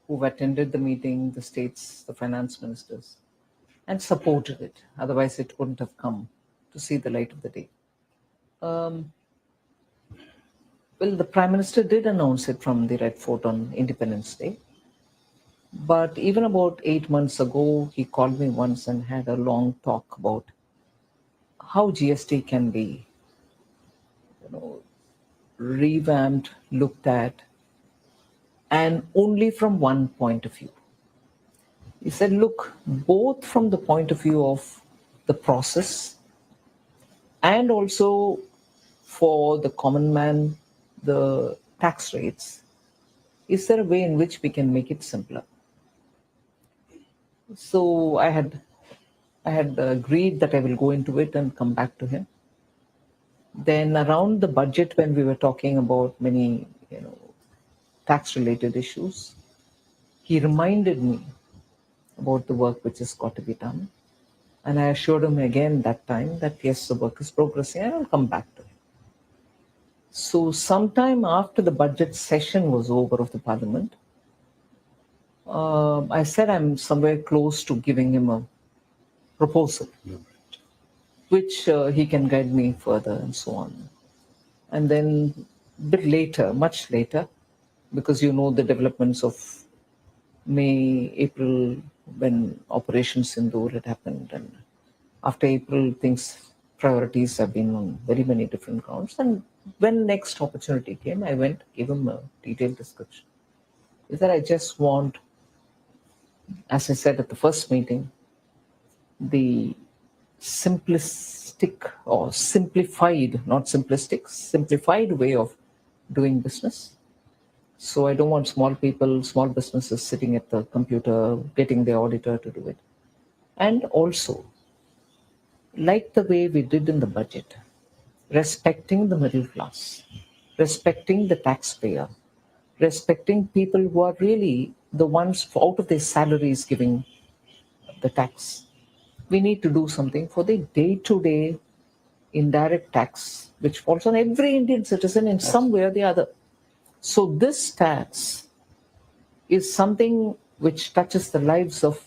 who've attended the meeting, the states, the finance ministers, and supported it. Otherwise, it wouldn't have come to see the light of the day. Well, the Prime Minister did announce it from the Red Fort on Independence Day. But even about 8 months ago, he called me once and had a long talk about how GST can be, revamped, looked at, and only from one point of view. He said, look, both from the point of view of the process and also for the common man, the tax rates, is there a way in which we can make it simpler? So I had agreed that I will go into it and come back to him. Then around the budget, when we were talking about many, tax-related issues, he reminded me about the work which has got to be done. And I assured him again that time that yes, the work is progressing and I'll come back to it. So sometime after the budget session was over of the parliament, I said I'm somewhere close to giving him a proposal, which he can guide me further and so on. And then a bit later, much later, because the developments of May, April, when Operation Sindoor had happened, and after April, priorities have been on very many different grounds. And when next opportunity came, I went, gave him a detailed description. Is that I just want, as I said at the first meeting, the simplistic or simplified, not simplistic, simplified way of doing business. So I don't want small businesses sitting at the computer, getting the auditor to do it. And also, like the way we did in the budget, respecting the middle class, respecting the taxpayer, respecting people who are really the ones out of their salaries giving the tax. We need to do something for the day-to-day indirect tax, which falls on every Indian citizen in some way or the other. So this tax is something which touches the lives of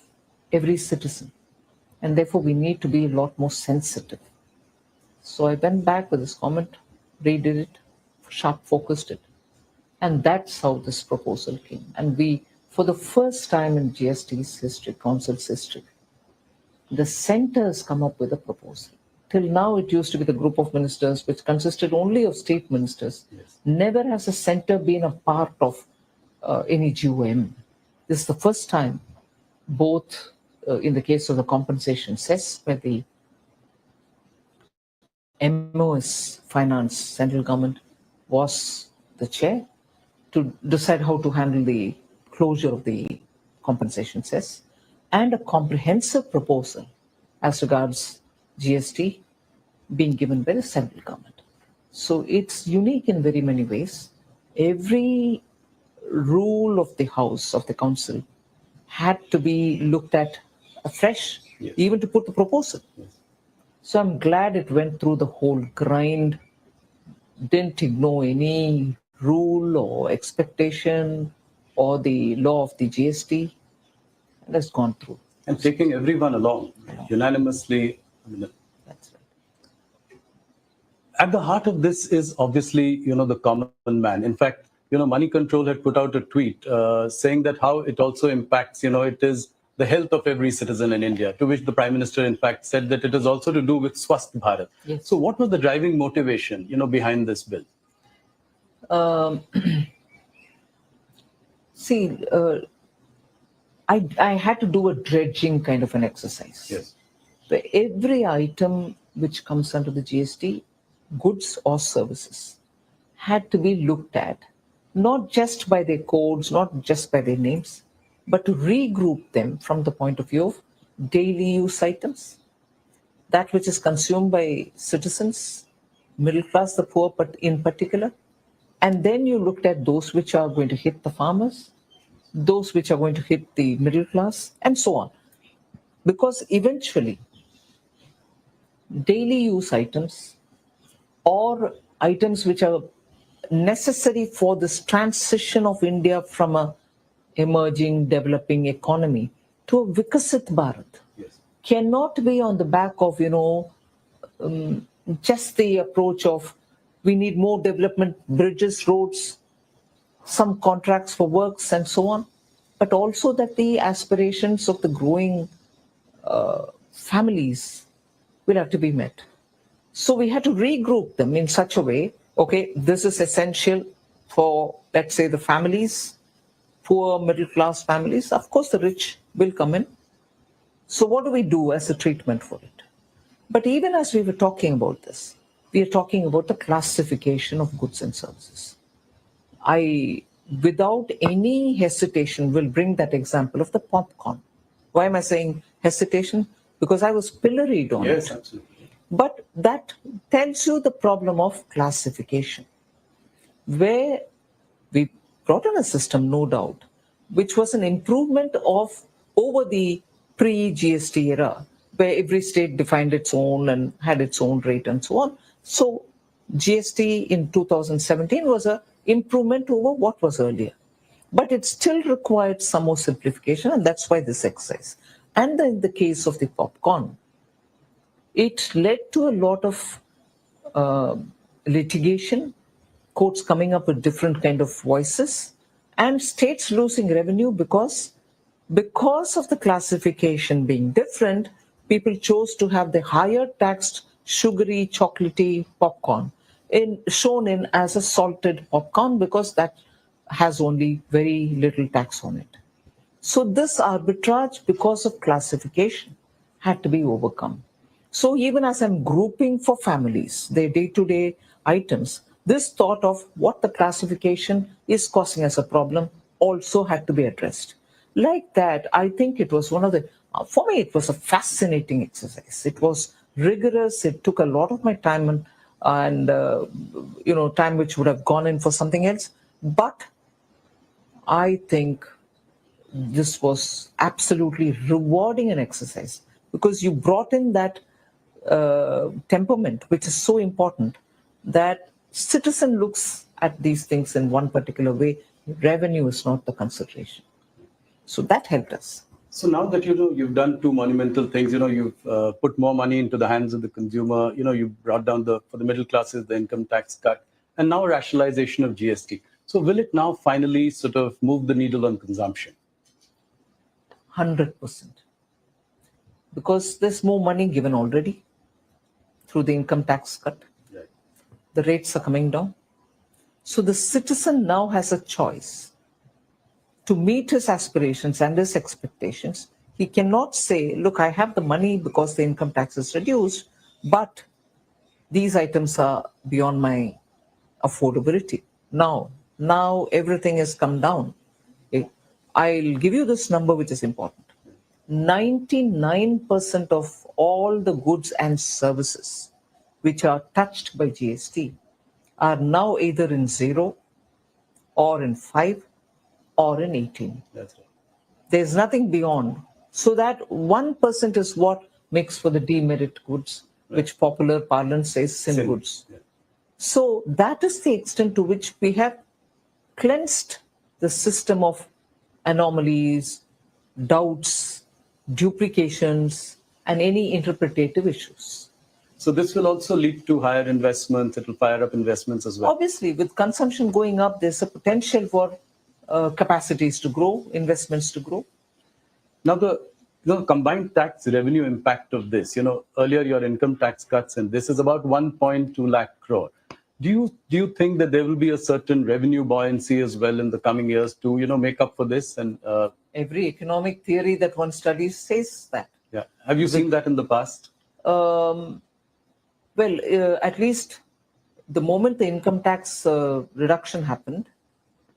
every citizen. And therefore, we need to be a lot more sensitive. So I went back with this comment, redid it, sharp focused it. And that's how this proposal came. And we, for the first time in GST's history, Council's history, the centre has come up with a proposal. Till now, it used to be the group of ministers, which consisted only of state ministers. Yes. Never has a centre been a part of any GOM. This is the first time, both in the case of the compensation cess, where the MOS Finance, central government, was the chair to decide how to handle the closure of the compensation cess, and a comprehensive proposal as regards GST being given by the central government. So it's unique in very many ways. Every rule of the House, of the Council, had to be looked at afresh, yes, even to put the proposal. Yes. So I'm glad it went through the whole grind, didn't ignore any rule or expectation or the law of the GST, and has gone through. And taking everyone along unanimously. That's right. At the heart of this is obviously, the common man. In fact, Money Control had put out a tweet saying that how it also impacts, it is the health of every citizen in India, to which the Prime Minister, in fact, said that it is also to do with Swasth Bharat. Yes. So what was the driving motivation, behind this bill? See, I had to do a dredging kind of an exercise. Yes. Where every item which comes under the GST, goods or services, had to be looked at, not just by their codes, not just by their names, but to regroup them from the point of view of daily use items, that which is consumed by citizens, middle class, the poor, but in particular. And then you looked at those which are going to hit the farmers, those which are going to hit the middle class, and so on. Because eventually, daily use items or items which are necessary for this transition of India from a emerging, developing economy to a Vikasit Bharat Yes. cannot be on the back of, just the approach of we need more development, bridges, roads, some contracts for works and so on, but also that the aspirations of the growing families will have to be met. So we had to regroup them in such a way, okay, this is essential for, let's say, the families, poor middle class families. Of course, the rich will come in. So what do we do as a treatment for it? But even as we were talking about this, we are talking about the classification of goods and services. I, without any hesitation, will bring that example of the popcorn. Why am I saying hesitation? Because I was pilloried on it. Yes, absolutely. But that tells you the problem of classification, where we brought in a system, no doubt, which was an improvement of over the pre-GST era, where every state defined its own and had its own rate and so on. So GST in 2017 was an improvement over what was earlier. But it still required some more simplification, and that's why this exercise. And in the case of the popcorn, it led to a lot of uh, litigation, courts coming up with different kind of voices, and states losing revenue because of the classification being different. People chose to have the higher taxed sugary chocolatey popcorn shown in as a salted popcorn because that has only very little tax on it. So this arbitrage, because of classification, had to be overcome. So even as I'm grouping for families, their day-to-day items, this thought of what the classification is causing as a problem also had to be addressed. Like that, I think it was one of the, for me, it was a fascinating exercise. It was rigorous. It took a lot of my time and time which would have gone in for something else. But I think this was absolutely rewarding an exercise because you brought in that temperament, which is so important, that citizen looks at these things in one particular way. Revenue is not the consideration. So that helped us. So now that you've done two monumental things, you've put more money into the hands of the consumer. You brought down for the middle classes the income tax cut, and now rationalization of GST. So will it now finally sort of move the needle on consumption? 100%. Because there's more money given already through the income tax cut. Right. The rates are coming down. So the citizen now has a choice to meet his aspirations and his expectations. He cannot say, look, I have the money because the income tax is reduced, but these items are beyond my affordability. Now everything has come down. Okay. I'll give you this number, which is important. 99% of all the goods and services which are touched by GST are now either in 0 or in 5 or in 18. That's right. There's nothing beyond. So that 1% is what makes for the demerit goods, which popular parlance says sin goods. Yeah. So that is the extent to which we have cleansed the system of anomalies, doubts, duplications, and any interpretative issues. So this will also lead to higher investments. It will fire up investments as well. Obviously, with consumption going up, there's a potential for capacities to grow, investments to grow. Now the combined tax revenue impact of this, earlier your income tax cuts, and this is about 1.2 lakh crore. Do you think that there will be a certain revenue buoyancy as well in the coming years to make up for this? And every economic theory that one studies says that. Yeah, have you seen that in the past? At least the moment the income tax reduction happened,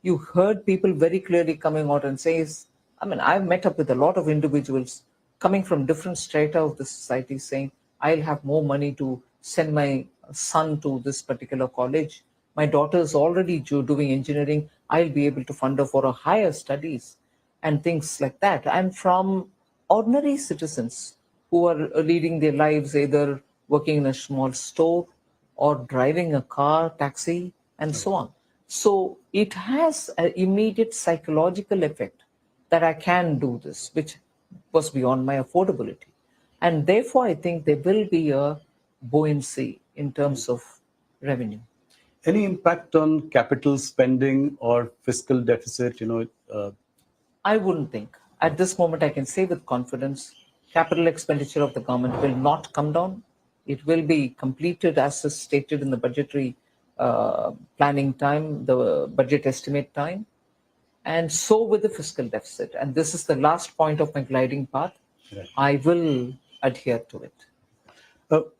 you heard people very clearly coming out and says, I've met up with a lot of individuals coming from different strata of the society saying, I'll have more money to send my son to this particular college. My daughter is already doing engineering. I'll be able to fund her for her higher studies and things like that. And from ordinary citizens who are leading their lives either working in a small store or driving a car, taxi, and so on. So it has an immediate psychological effect that I can do this, which was beyond my affordability. And therefore, I think there will be a buoyancy in terms of revenue. Any impact on capital spending or fiscal deficit? I wouldn't think. At this moment, I can say with confidence, capital expenditure of the government will not come down. It will be completed as is stated in the budgetary planning time, the budget estimate time, and so with the fiscal deficit. And this is the last point of my gliding path. Right. I will adhere to it.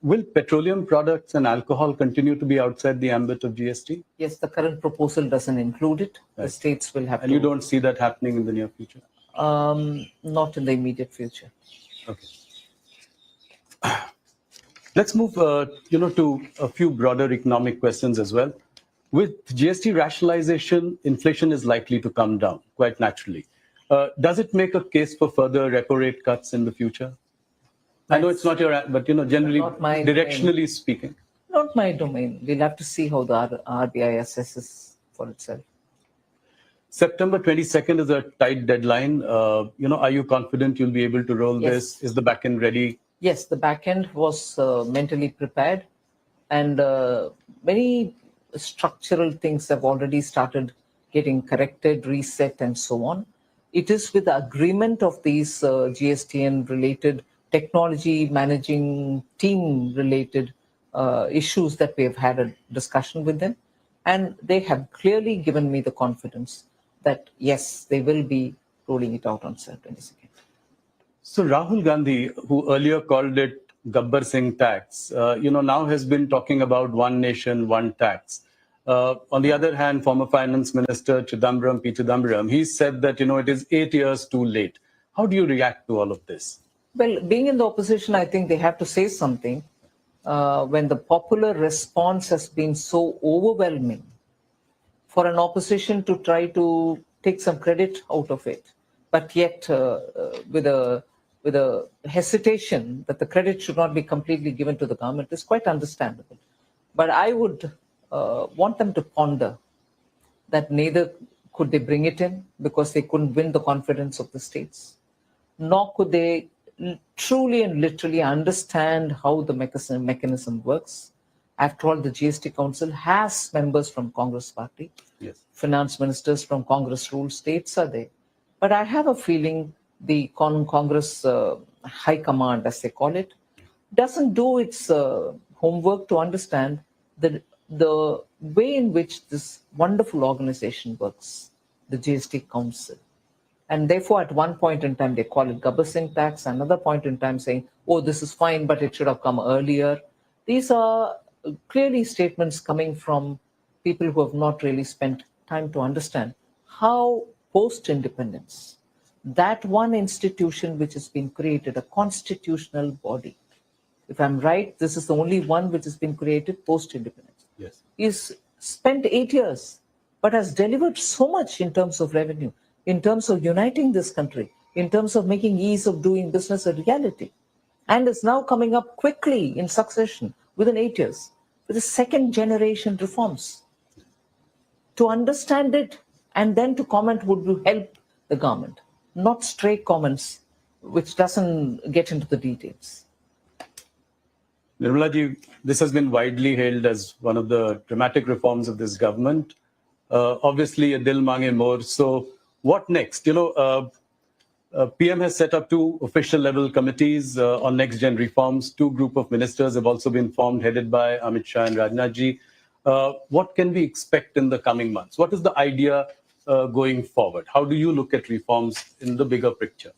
Will petroleum products and alcohol continue to be outside the ambit of GST? Yes, the current proposal doesn't include it. Right. The states will have and to. You don't see that happening in the near future? Not in the immediate future. Okay. Let's move, to a few broader economic questions as well. With GST rationalization, inflation is likely to come down quite naturally. Does it make a case for further repo rate cuts in the future? I know it's not your, but generally, directionally speaking. Not my domain. We'll have to see how the RBI assesses for itself. September 22nd is a tight deadline. Are you confident you'll be able to roll this? Is the back end ready? Yes, the back end was mentally prepared, and many structural things have already started getting corrected, reset, and so on. It is with the agreement of these GSTN related technology managing team related issues that we have had a discussion with them. And they have clearly given me the confidence that, yes, they will be rolling it out on September 22nd. So Rahul Gandhi, who earlier called it Gabbar Singh tax, now has been talking about one nation, one tax. On the other hand, former Finance Minister P. Chidambaram, he said that, it is 8 years too late. How do you react to all of this? Well, being in the opposition, I think they have to say something. When the popular response has been so overwhelming, for an opposition to try to take some credit out of it, but yet with a hesitation that the credit should not be completely given to the government is quite understandable. But I would want them to ponder that neither could they bring it in because they couldn't win the confidence of the states, nor could they truly and literally understand how the mechanism works. After all, the GST Council has members from Congress party. Yes. Finance ministers from Congress ruled states are there. But I have a feeling the Congress High Command, as they call it, doesn't do its homework to understand the way in which this wonderful organization works, the GST Council. And therefore, at one point in time, they call it Gabbar Singh tax, another point in time saying, oh, this is fine, but it should have come earlier. These are clearly statements coming from people who have not really spent time to understand how post-independence, that one institution which has been created, a constitutional body, if I'm right, this is the only one which has been created post-independence, yes, is spent 8 years, but has delivered so much in terms of revenue, in terms of uniting this country, in terms of making ease of doing business a reality, and is now coming up quickly in succession within 8 years with the second generation reforms. To understand it and then to comment would help the government, not stray comments which doesn't get into the details. Nirmala ji, this has been widely hailed as one of the dramatic reforms of this government. Obviously, a dil mange more. So what next? PM has set up 2 official level committees on next gen reforms. 2 group of ministers have also been formed, headed by Amit Shah and Rajnath ji. What can we expect in the coming months? What is the idea going forward? How do you look at reforms in the bigger picture?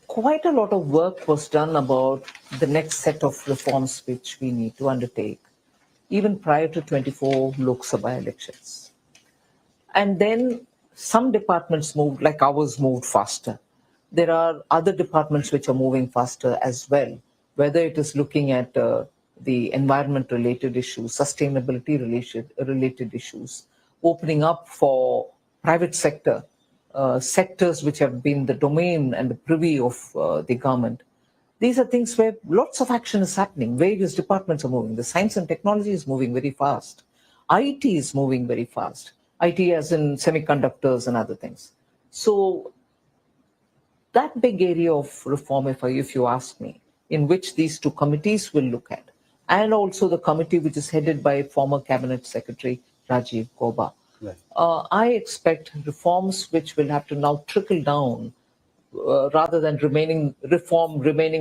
Quite a lot of work was done about the next set of reforms which we need to undertake, even prior to 24 Lok Sabha elections. And then some departments moved, like ours moved faster. There are other departments which are moving faster as well, whether it is looking at the environment-related issues, sustainability-related issues, opening up for private sector, sectors which have been the domain and the privy of the government. These are things where lots of action is happening. Various departments are moving. The science and technology is moving very fast. IT is moving very fast. IT as in semiconductors and other things. So that big area of reform, if you ask me, in which these two committees will look at, and also the committee which is headed by former Cabinet Secretary Rajiv Gauba, Right. I expect reforms which will have to now trickle down rather than remaining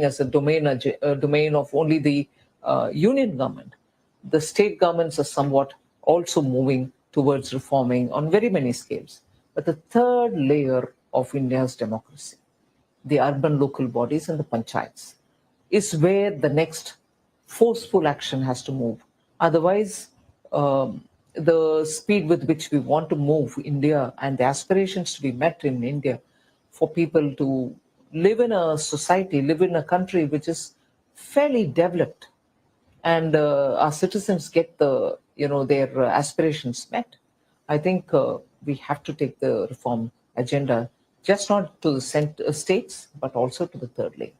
as a domain of only the union government. The state governments are somewhat also moving towards reforming on very many scales. But the third layer of India's democracy, the urban local bodies and the panchayats, is where the next forceful action has to move. Otherwise, the speed with which we want to move India and the aspirations to be met in India for people to live in a society, live in a country which is fairly developed, and our citizens get their aspirations met. I think we have to take the reform agenda just not to the states, but also to the third layer.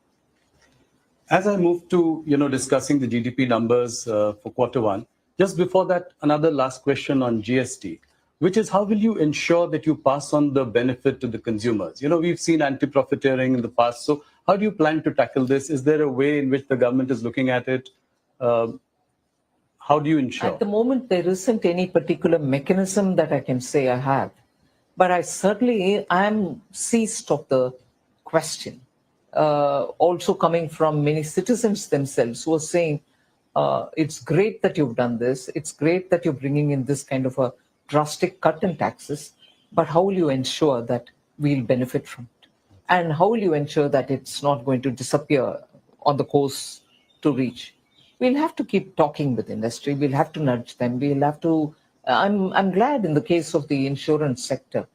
As I move to discussing the GDP numbers for quarter one, just before that, another last question on GST, which is how will you ensure that you pass on the benefit to the consumers? We've seen anti-profiteering in the past. So how do you plan to tackle this? Is there a way in which the government is looking at it? How do you ensure? At the moment, there isn't any particular mechanism that I can say I have, but I certainly am seized of the question. Also coming from many citizens themselves who are saying, it's great that you've done this. It's great that you're bringing in this kind of a drastic cut in taxes, but how will you ensure that we'll benefit from it? And how will you ensure that it's not going to disappear on the course to reach? We'll have to keep talking with industry. We'll have to nudge them. We'll have to. I'm glad in the case of the insurance sector,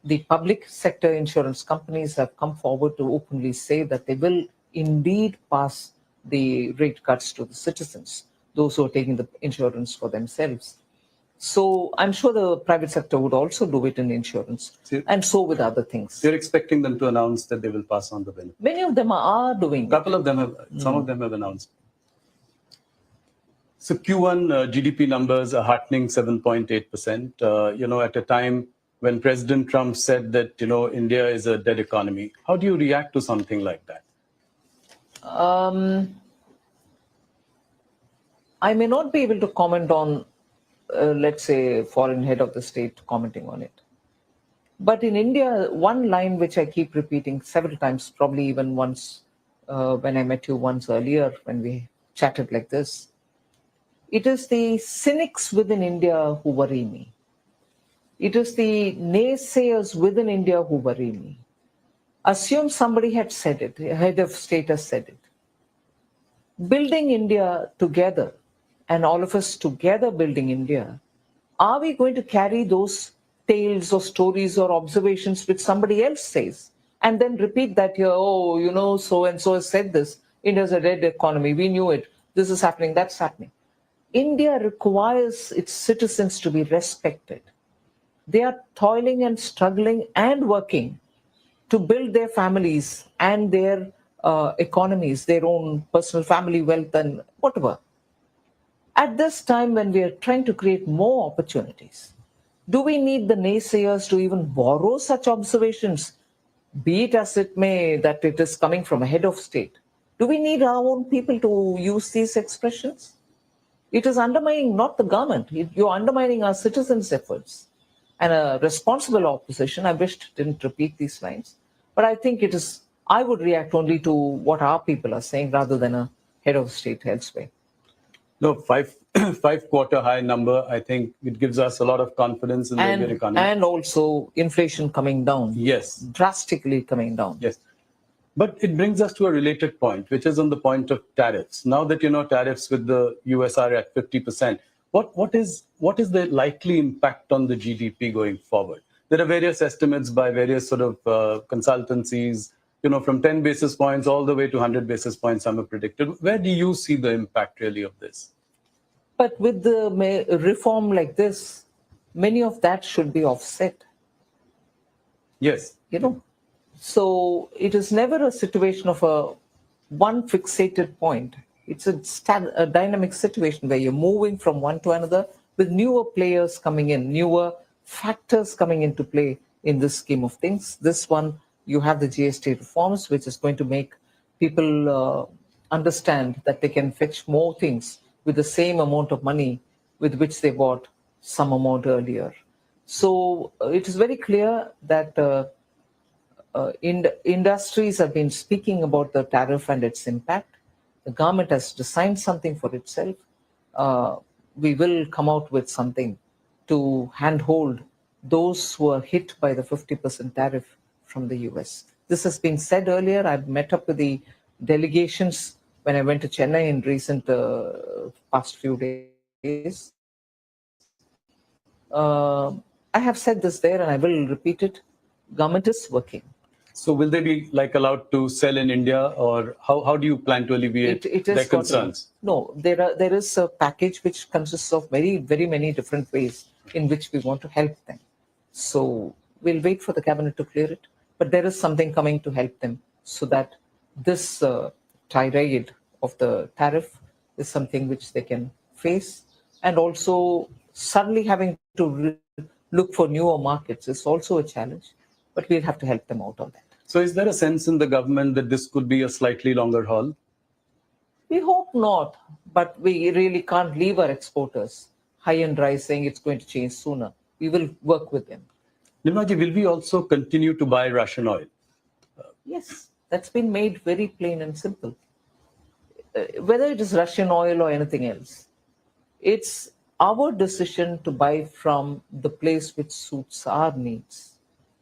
the public sector insurance companies have come forward to openly say that they will indeed pass the rate cuts to the citizens, those who are taking the insurance for themselves. So I'm sure the private sector would also do it in insurance, and so with other things. You're expecting them to announce that they will pass on the benefit. Many of them are doing it. Couple of them have, some of them have announced. So Q1 GDP numbers are heartening, 7.8%. At a time when President Trump said that India is a dead economy. How do you react to something like that? I may not be able to comment on, let's say, foreign head of the state commenting on it. But in India, one line which I keep repeating several times, probably even once when I met you once earlier when we chatted like this, it is the cynics within India who worry me. It is the naysayers within India who worry me. Assume somebody had said it, a head of state has said it. Building India together, and all of us together building India, are we going to carry those tales or stories or observations which somebody else says and then repeat that here, so and so has said this, India's a dead economy, we knew it, this is happening, that's happening. India requires its citizens to be respected. They are toiling and struggling and working to build their families and their economies, their own personal family wealth and whatever. At this time when we are trying to create more opportunities, do we need the naysayers to even borrow such observations, be it as it may that it is coming from a head of state? Do we need our own people to use these expressions? It is undermining not the government, you're undermining our citizens' efforts. And a responsible opposition, I wished didn't repeat these lines, but I think I would react only to what our people are saying rather than a head of state elsewhere. No, five quarter high number. I think it gives us a lot of confidence in the Indian economy. And also inflation coming down. Yes. Drastically coming down. Yes. But it brings us to a related point, which is on the point of tariffs. Now that tariffs with the US are at 50%, what is the likely impact on the GDP going forward? There are various estimates by various sort of consultancies, from 10 basis points all the way to 100 basis points, some have predicted. Where do you see the impact really of this? But with the reform like this, many of that should be offset. Yes. So it is never a situation of one fixated point. It's a dynamic situation where you're moving from one to another with newer players coming in, newer factors coming into play in this scheme of things. This one, you have the GST reforms, which is going to make people understand that they can fetch more things with the same amount of money with which they bought some amount earlier. So it is very clear that industries have been speaking about the tariff and its impact. The government has designed something for itself. We will come out with something to handhold those who are hit by the 50% tariff from the US. This has been said earlier. I've met up with the delegations when I went to Chennai in recent past few days. I have said this there and I will repeat it. Government is working. So will they be allowed to sell in India, or how do you plan to alleviate their concerns? No, there is a package which consists of very many different ways in which we want to help them. So we'll wait for the cabinet to clear it, but there is something coming to help them so that this tirade of the tariff is something which they can face, and also suddenly having to look for newer markets is also a challenge, but we'll have to help them out on that. So is there a sense in the government that this could be a slightly longer haul? We hope not, but we really can't leave our exporters high and dry saying it's going to change sooner. We will work with them. Nirmala, will we also continue to buy Russian oil? Yes, that's been made very plain and simple. Whether it is Russian oil or anything else, it's our decision to buy from the place which suits our needs,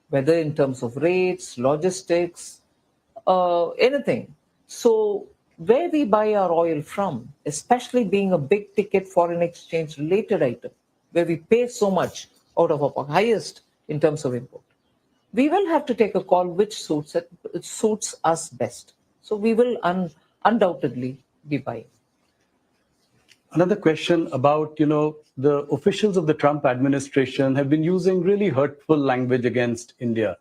whether in terms of rates, logistics, anything. So where we buy our oil from, especially being a big ticket foreign exchange related item, where we pay so much out of our highest in terms of import, we will have to take a call which suits us best. So we will undoubtedly be buying. Another question about, the officials of the Trump administration have been using really hurtful language against India,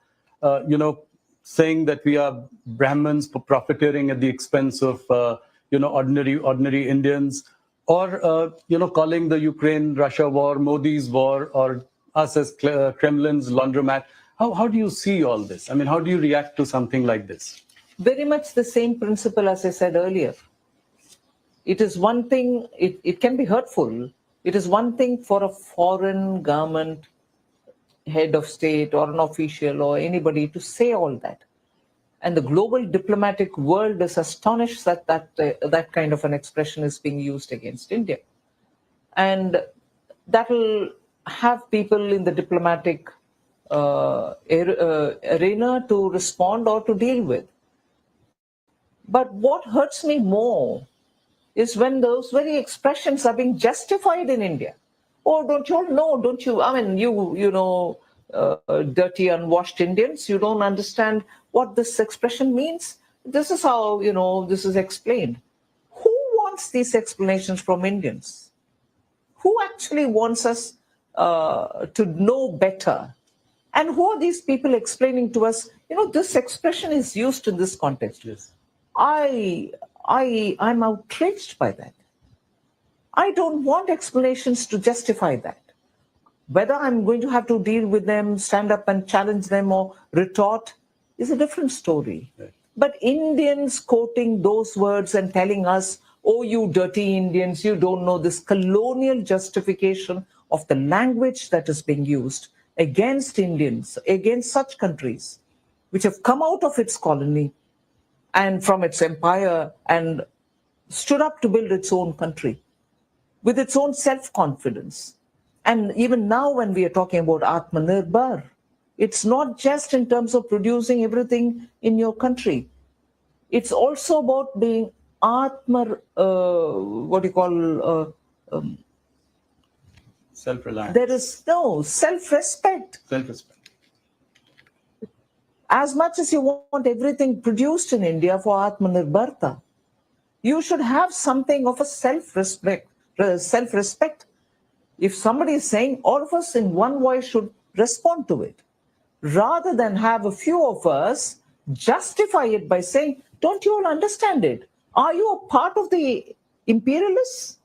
saying that we are Brahmins profiteering at the expense of, ordinary Indians, or, calling the Ukraine-Russia war Modi's war, or us as Kremlin's laundromat. How do you see all this? I mean, how do you react to something like this? Very much the same principle as I said earlier. It is one thing, it can be hurtful. It is one thing for a foreign government head of state or an official or anybody to say all that. And the global diplomatic world is astonished that that kind of an expression is being used against India. And that will have people in the diplomatic arena to respond or to deal with. But what hurts me more is when those very expressions are being justified in India. Oh, don't you all know? Don't you? I mean, dirty, unwashed Indians, you don't understand what this expression means. This is how, this is explained. Who wants these explanations from Indians? Who actually wants us to know better? And who are these people explaining to us, this expression is used in this context? Yes. I'm outraged by that. I don't want explanations to justify that. Whether I'm going to have to deal with them, stand up and challenge them or retort is a different story. Right. But Indians quoting those words and telling us, oh, you dirty Indians, you don't know this colonial justification of the language that is being used against Indians, against such countries which have come out of its colony and from its empire and stood up to build its own country with its own self-confidence. And even now when we are talking about Atmanirbhar, it's not just in terms of producing everything in your country. It's also about being self-reliance. There is no self-respect. Self-respect. As much as you want everything produced in India for Atmanirbharta, you should have something of a self-respect. If somebody is saying, all of us in one voice should respond to it, rather than have a few of us justify it by saying, don't you all understand it? Are you a part of the imperialists?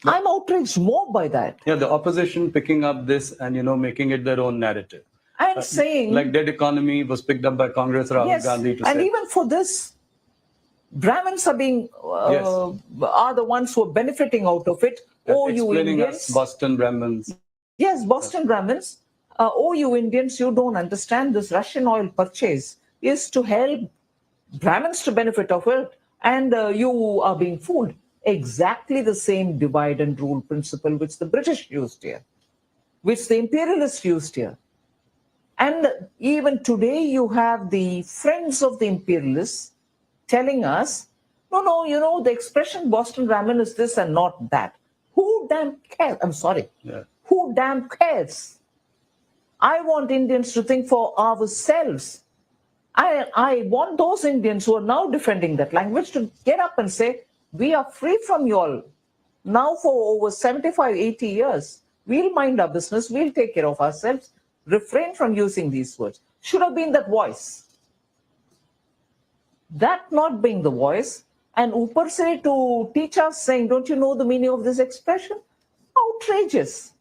Yeah. I'm outraged more by that. Yeah, the opposition picking up this and, making it their own narrative. and saying, like dead economy was picked up by Congress, Rahul yes, Gandhi to and say. even for this, Brahmins are being Yes. are the ones who are benefiting out of it. Oh, you Explaining us Indians, Boston Brahmins. yes, Boston Brahmins. Oh, you Indians, you don't understand this Russian oil purchase is to help Brahmins to benefit of it, and you are being fooled. Exactly the same divide and rule principle which the British used here, which the imperialists used here. And even today, you have the friends of the imperialists telling us, no, no, the expression Boston Brahmin is this and not that. Who damn cares? I'm sorry. Yeah. Who damn cares? I want Indians to think for ourselves. I want those Indians who are now defending that language to get up and say, we are free from you all. Now for over 75, 80 years, we'll mind our business, we'll take care of ourselves, refrain from using these words. Should have been that voice. That not being the voice, and Upar say to teach us saying, don't you know the meaning of this expression? Outrageous.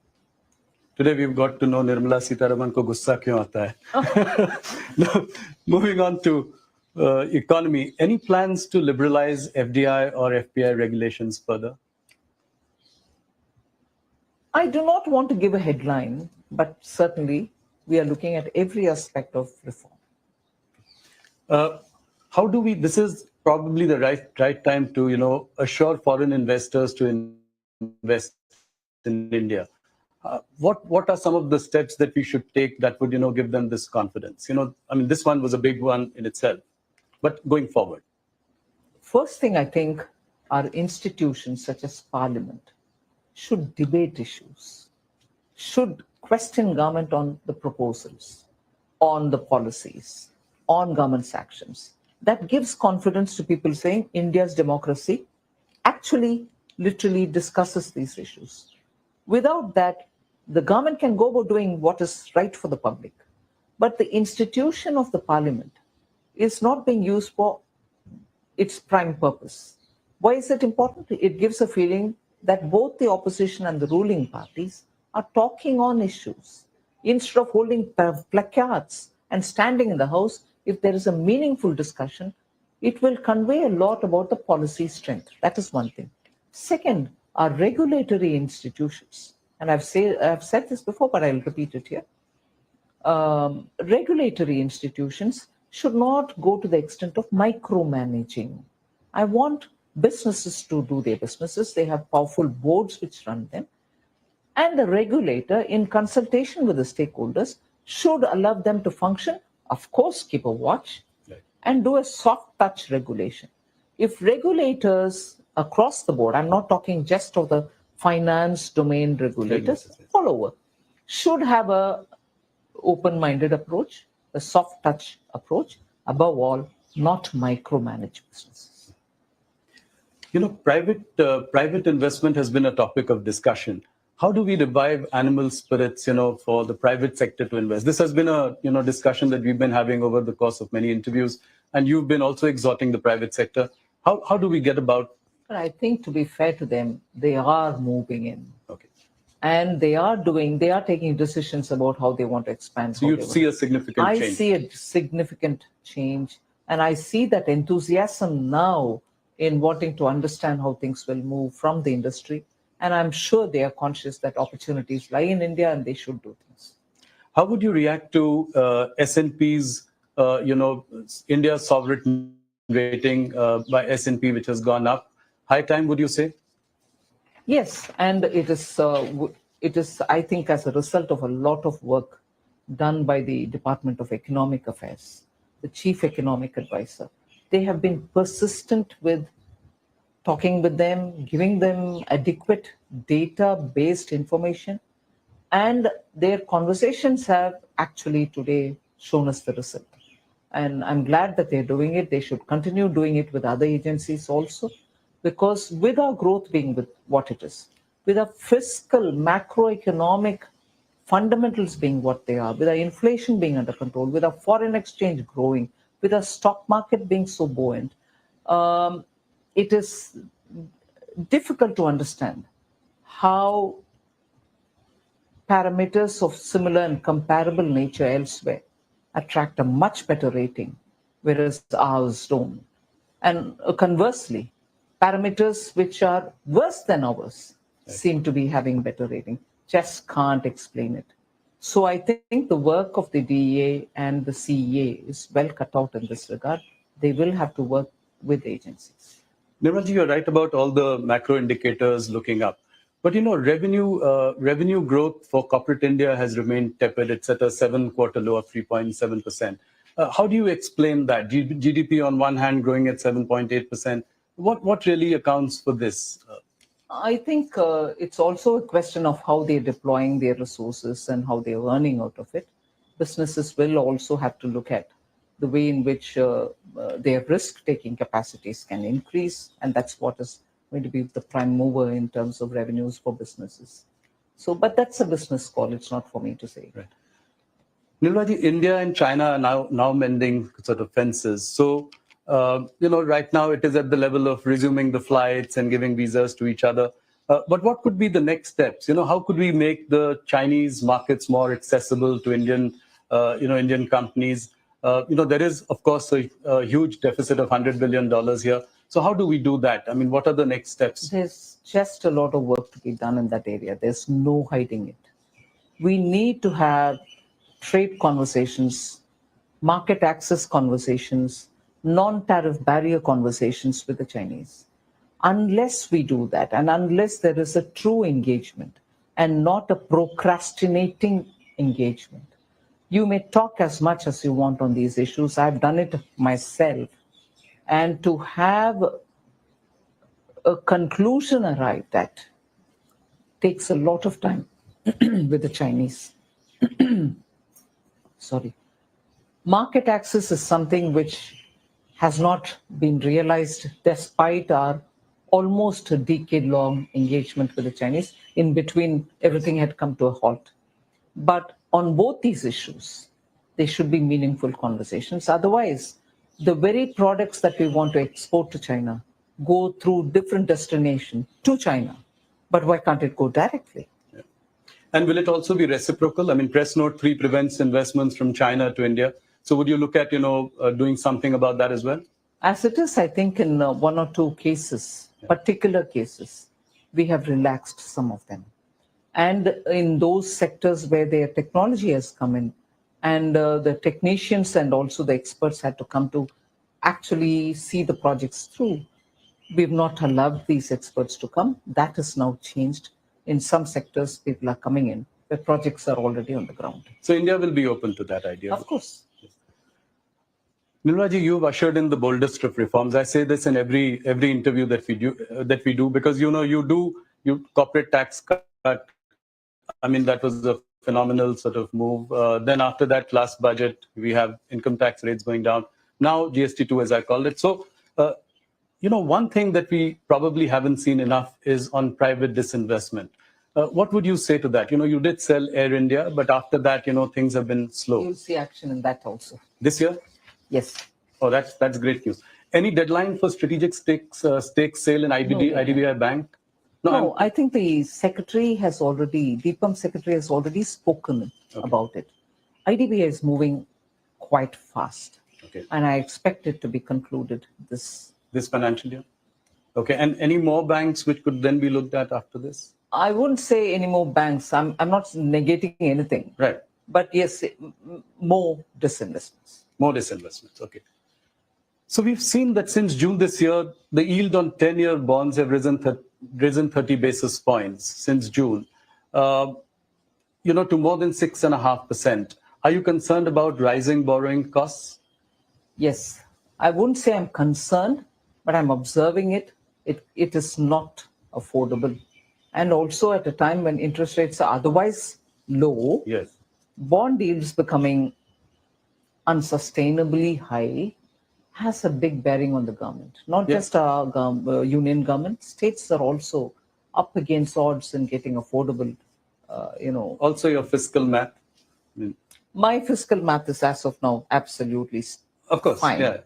Today we've got to know Nirmala Sitharaman ko gussa kyun aata hai. Now, moving on to economy, any plans to liberalize FDI or FPI regulations further? I do not want to give a headline, but certainly we are looking at every aspect of reform. How do we? This is probably the right time to assure foreign investors to invest in India. What are some of the steps that we should take that would give them this confidence? I mean, this one was a big one in itself, but going forward. First thing I think our institutions such as Parliament should debate issues, should question government on the proposals, on the policies, on government's actions. That gives confidence to people saying India's democracy actually literally discusses these issues. Without that, the government can go about doing what is right for the public. But the institution of the parliament is not being used for its prime purpose. Why is it important? It gives a feeling that both the opposition and the ruling parties are talking on issues. Instead of holding placards and standing in the house, if there is a meaningful discussion, it will convey a lot about the policy strength. That is one thing. Second, our regulatory institutions, and I've said this before, but I'll repeat it here. Regulatory institutions should not go to the extent of micromanaging. I want businesses to do their businesses. They have powerful boards which run them. And the regulator, in consultation with the stakeholders, should allow them to function, of course, keep a watch, and do a soft touch regulation. If regulators across the board, I'm not talking just of the finance domain regulators, all over, should have a open-minded approach, a soft touch approach, above all, not micromanage businesses. Private investment has been a topic of discussion. How do we revive animal spirits, for the private sector to invest? This has been a discussion that we've been having over the course of many interviews, and you've been also exhorting the private sector. How do we get about? But I think, to be fair to them, they are moving in. Okay. And they are taking decisions about how they want to expand. So you see a significant change? I see a significant change. And I see that enthusiasm now in wanting to understand how things will move from the industry. And I'm sure they are conscious that opportunities lie in India and they should do things. How would you react to S&P's, India's sovereign rating by S&P, which has gone up? High time, would you say? Yes, and it is, I think, as a result of a lot of work done by the Department of Economic Affairs, the Chief Economic Advisor. They have been persistent with talking with them, giving them adequate data-based information, and their conversations have actually today shown us the result. And I'm glad that they're doing it. They should continue doing it with other agencies also, because with our growth being with what it is, with our fiscal, macroeconomic fundamentals being what they are, with our inflation being under control, with our foreign exchange growing, with our stock market being so buoyant, it is difficult to understand how parameters of similar and comparable nature elsewhere attract a much better rating, whereas ours don't. And conversely, parameters which are worse than ours seem to be having better rating. Just can't explain it. So I think the work of the DEA and the CEA is well cut out in this regard. They will have to work with agencies. Nirmalji, you're right about all the macro indicators looking up. But revenue growth for corporate India has remained tepid. It's at a 7-quarter low of 3.7%. How do you explain that? GDP on one hand growing at 7.8%. What really accounts for this? I think it's also a question of how they're deploying their resources and how they're earning out of it. Businesses will also have to look at the way in which their risk-taking capacities can increase, and that's what is going to be the prime mover in terms of revenues for businesses. So, but that's a business call. It's not for me to say. Right. Nirmalaji, India and China are now mending sort of fences. So, right now it is at the level of resuming the flights and giving visas to each other. But what could be the next steps? How could we make the Chinese markets more accessible to Indian companies? There is, of course, a huge deficit of $100 billion here. So how do we do that? I mean, what are the next steps? There's just a lot of work to be done in that area. There's no hiding it. We need to have trade conversations, market access conversations, non-tariff barrier conversations with the Chinese. Unless we do that, and unless there is a true engagement and not a procrastinating engagement, you may talk as much as you want on these issues. I've done it myself. And to have a conclusion arrived at takes a lot of time with the Chinese. Sorry. Market access is something which has not been realized despite our almost a decade-long engagement with the Chinese. In between, everything had come to a halt. But on both these issues, there should be meaningful conversations. Otherwise, the very products that we want to export to China go through different destinations to China. But why can't it go directly? Yeah. And will it also be reciprocal? I mean, Press Note 3 prevents investments from China to India. So would you look at, doing something about that as well? As it is, I think in one or two cases, particular cases, we have relaxed some of them. And in those sectors where their technology has come in, and the technicians and also the experts had to come to actually see the projects through, we've not allowed these experts to come. That has now changed. In some sectors, people are coming in where projects are already on the ground. So India will be open to that idea? Of course. Nirmalaji, you've ushered in the boldest of reforms. I say this in every interview that we do because you corporate tax cut. I mean, that was a phenomenal sort of move. Then after that last budget, we have income tax rates going down. Now GST2, as I called it. So, one thing that we probably haven't seen enough is on private disinvestment. What would you say to that? You did sell Air India, but after that, things have been slow. You'll see action in that also. This year? Yes. Oh, that's great news. Any deadline for strategic stake sale in IDBI Bank? No, I think the DIPAM secretary has already spoken about it. IDBI is moving quite fast. Okay. And I expect it to be concluded this financial year. Okay. And any more banks which could then be looked at after this? I wouldn't say any more banks. I'm not negating anything. Right. But yes, more disinvestments. More disinvestments. Okay. So we've seen that since June this year, the yield on 10-year bonds have risen 30 basis points since June, to more than 6.5%. Are you concerned about rising borrowing costs? Yes. I wouldn't say I'm concerned, but I'm observing it. It is not affordable. And also at a time when interest rates are otherwise low, yes, bond yields becoming unsustainably high has a big bearing on the government. Not just our union government. States are also up against odds in getting affordable, Also your fiscal math? My fiscal math is as of now absolutely of course, fine. Yeah.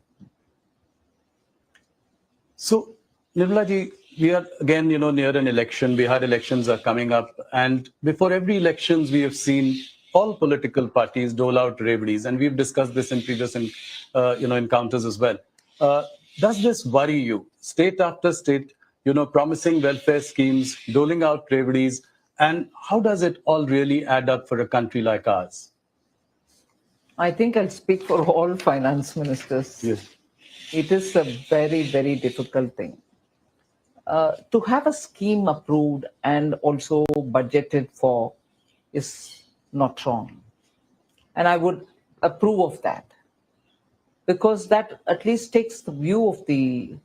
So, Nirmalaji, We are again, near an election. Bihar elections are coming up, and before every elections, we have seen all political parties dole out reveries, and we've discussed this in previous, encounters as well. Uh, does this worry you? State after state, promising welfare schemes, doling out reveries, and how does it all really add up for a country like ours? I think I'll speak for all finance ministers. Yes. It is a very, very difficult thing. To have a scheme approved and also budgeted for is not wrong. And I would approve of that because that at least takes the view of the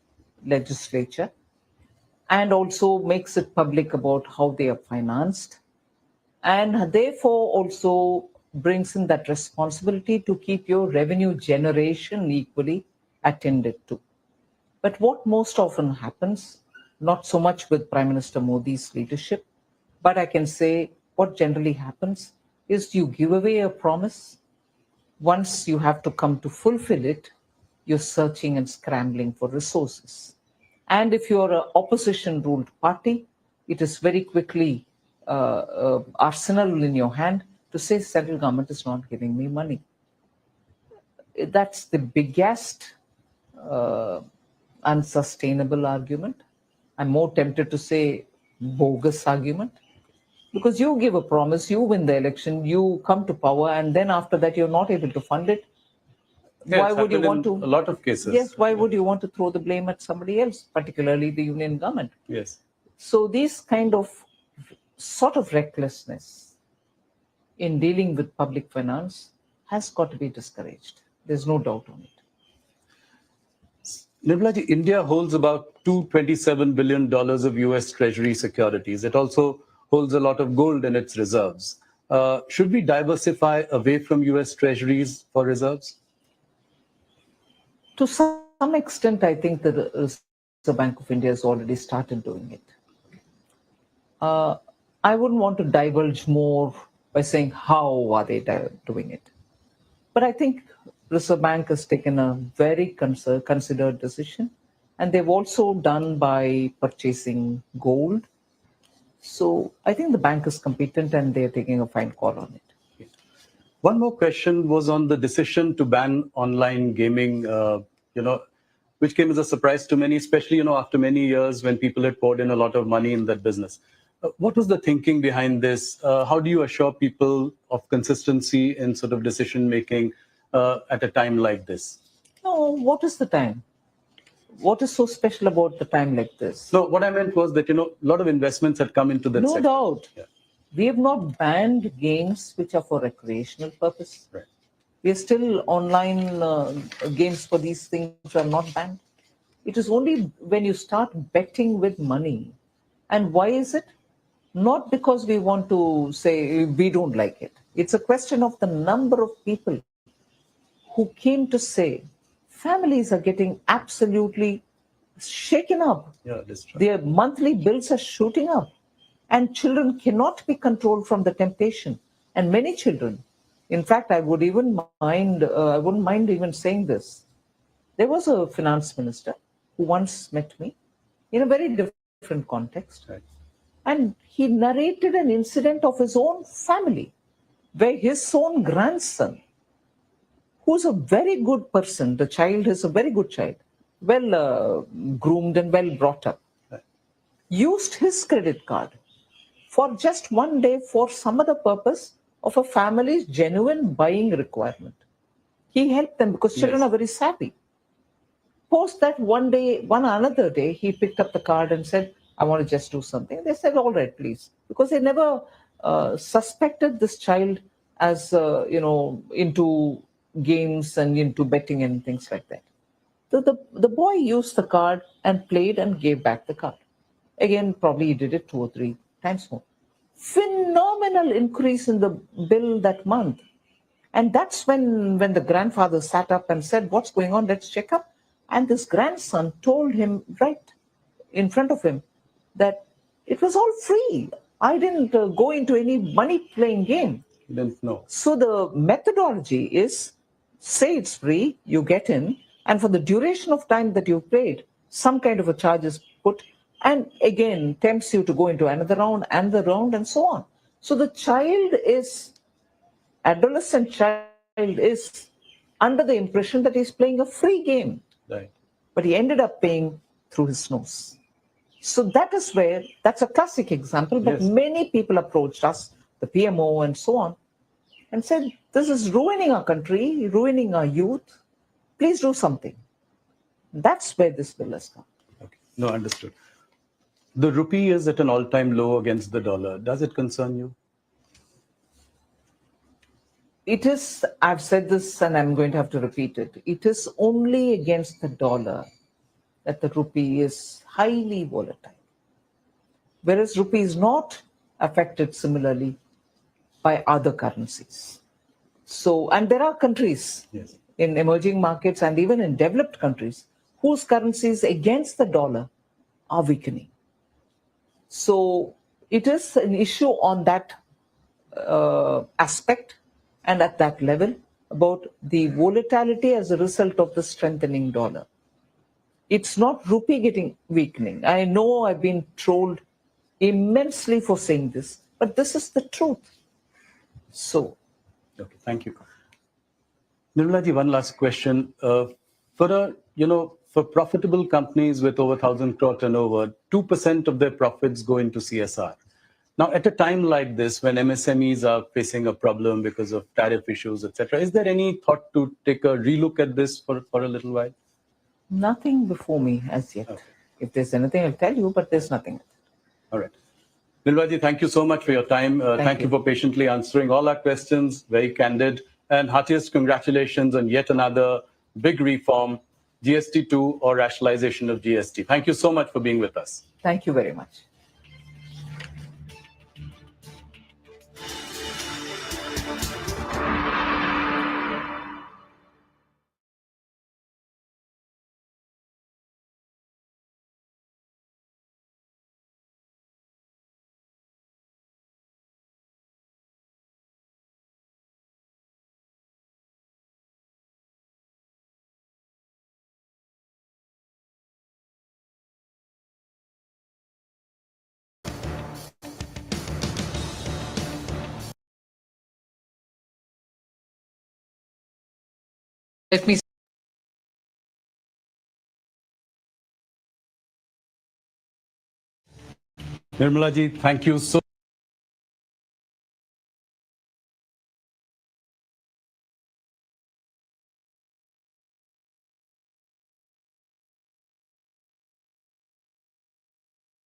legislature and also makes it public about how they are financed, and therefore also brings in that responsibility to keep your revenue generation equally attended to. But what most often happens, not so much with Prime Minister Modi's leadership, but I can say what generally happens is you give away a promise. Once you have to come to fulfill it, you're searching and scrambling for resources. And if you're an opposition ruled party, it is very quickly arsenal in your hand to say central government is not giving me money. That's the biggest uh, unsustainable argument. I'm more tempted to say bogus argument, because you give a promise, you win the election, you come to power, and then after that you're not able to fund it. Yeah, Why it's would you happened want to? in a lot of cases. Yes, why would you want to throw the blame at somebody else, particularly the union government? Yes. So these kind of sort of recklessness in dealing with public finance has got to be discouraged. There's no doubt on it. Nirmalaji, India holds about $227 billion of US Treasury securities. It also holds a lot of gold in its reserves. Should we diversify away from US Treasuries for reserves? To some extent, I think the Reserve Bank of India has already started doing it. Uh, I wouldn't want to divulge more by saying how are they doing it. But I think Reserve Bank has taken a very considered decision, and they've also done by purchasing gold. So I think the bank is competent and they're taking a fine call on it. One more question was on the decision to ban online gaming, which came as a surprise to many, especially, after many years when people had poured in a lot of money in that business. What was the thinking behind this? How do you assure people of consistency in sort of decision making at a time like this? No, what is the time? What is so special about the time like this? No, what I meant was that, a lot of investments had come into that No sector. doubt. Yeah. We have not banned games which are for recreational purpose. Right. We are still online games for these things are not banned. It is only when you start betting with money. And why is it? Not because we want to say we don't like it. It's a question of the number of people who came to say families are getting absolutely shaken up. Yeah, that's right. Their monthly bills are shooting up, and children cannot be controlled from the temptation. And many children, in fact, I wouldn't mind even saying this. There was a finance minister who once met me in a very different context. Right. And he narrated an incident of his own family where his own grandson, who's a very good person, the child is a very good child, well groomed and well brought up, Right. used his credit card for just one day for some other purpose of a family's genuine buying requirement. He helped them because children Yes. are very savvy. Post that one another day, he picked up the card and said, I want to just do something. They said, all right, please. Because they never suspected this child as, into games and into betting and things like that. So the boy used the card and played and gave back the card. Again, probably he did it 2 or 3 times more. Phenomenal increase in the bill that month. And that's when the grandfather sat up and said, what's going on? Let's check up. And this grandson told him right in front of him that it was all free. I didn't go into any money playing game. You didn't know. So the methodology is say it's free, you get in, and for the duration of time that you played, some kind of a charge is put, and again tempts you to go into another round and the round and so on. So the adolescent child is under the impression that he's playing a free game, Right. but he ended up paying through his nose. So that's a classic example, but Yes. many people approached us, the PMO and so on, and said, this is ruining our country, ruining our youth. Please do something. That's where this bill has come. Okay. No, understood. The rupee is at an all-time low against the dollar. Does it concern you? It is, I've said this and I'm going to have to repeat it. It is only against the dollar that the rupee is highly volatile, whereas rupee is not affected similarly by other currencies. So, and there are countries Yes. in emerging markets and even in developed countries whose currencies against the dollar are weakening. So it is an issue on that aspect and at that level about the volatility as a result of the strengthening dollar. It's not rupee getting weakening. I know I've been trolled immensely for saying this, but this is the truth. So, Okay, thank you. Nirmala ji, one last question. For profitable companies with over 1,000 crore turnover, 2% of their profits go into CSR. Now, at a time like this, when MSMEs are facing a problem because of tariff issues, etc., is there any thought to take a relook at this for a little while? nothing before me as yet. Okay. If there's anything, I'll tell you, but there's nothing. All right. Nirmala ji, thank you so much for your time. Thank you for patiently answering all our questions, very candid. And heartiest congratulations on yet another big reform, GST2 or rationalization of GST. Thank you so much for being with us. Thank you very much. Let me Nirmala ji, thank you so